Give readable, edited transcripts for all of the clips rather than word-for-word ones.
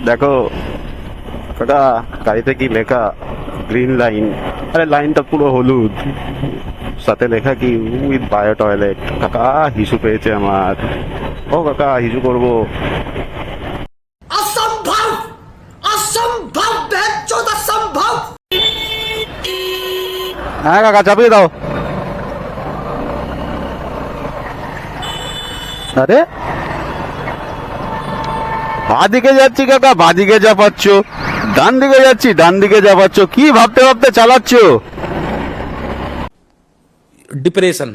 দেখো ওটা গাড়িতে কি লেখা, গ্রিন লাইন, আরে লাইনটা পুরো হলুদ, সাথে লেখা কি উইথ বায়ো টয়লেট। কাকা হিসু পেয়েছে আমার, ও কাকা হিসু করবো। असंभव असंभव बेचोद असंभव। হ্যাঁ কাকা চাপিয়ে দাও। আরে বাদিকে যাচ্ছি কাকা, বাদিকে চাপাচ্ছ, ডান দিকে যাচ্ছি ডান দিকে চাপাচ্ছ, কি ভাবতে ভাবতে চালাচ্ছ? डिप्रेशन।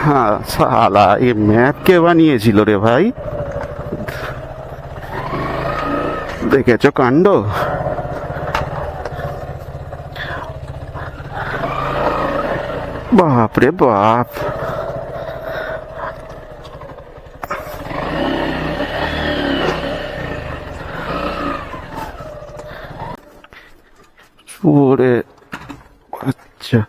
হ্যাঁ শালা এ ম্যাপ কে বানিয়েছিল রে ভাই, দেখেছো কাণ্ড। বাপ রে বাপ, ওরে আচ্ছা।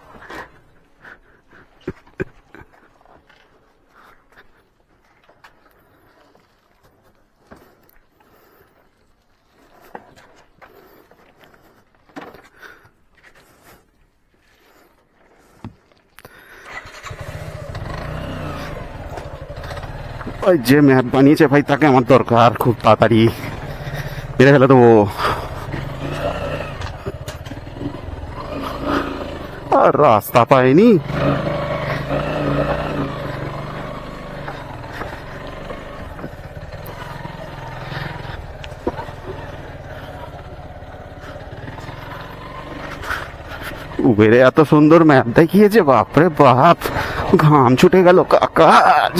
ওই যে ম্যাপ বানিয়েছে ভাই তাকে আমার দরকার খুব তাড়াতাড়ি, মেরে ফেলে দেবো। আর রাস্তা পাইনি। উবেরে এত সুন্দর ম্যাপ দেখিয়েছে, বাপরে বাপ, ঘাম ছুটে গেল কাকা।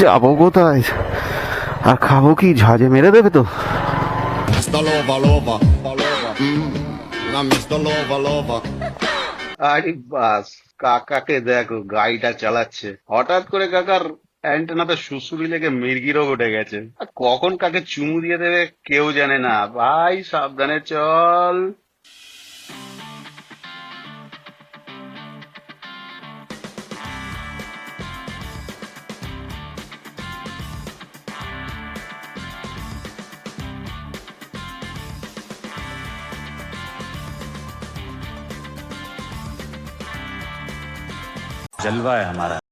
যাবো কোথায় আর খাবো কি, ঝাঁজে মেরে দেবে তো। Mr. Lover, lover, lover. Now Mr. Lover, lover. আরে বাস, কাকাকে দেখো গাড়িটা চালাচ্ছে, হঠাৎ করে কাকার অ্যান্টেনাতে সুসুরি লেগে মির্গি রোগ উঠে গেছে। আর কখন কাকে চুমু দিয়ে দেবে কেউ জানে না। ভাই সাবধানে চল। जलवा है हमारा।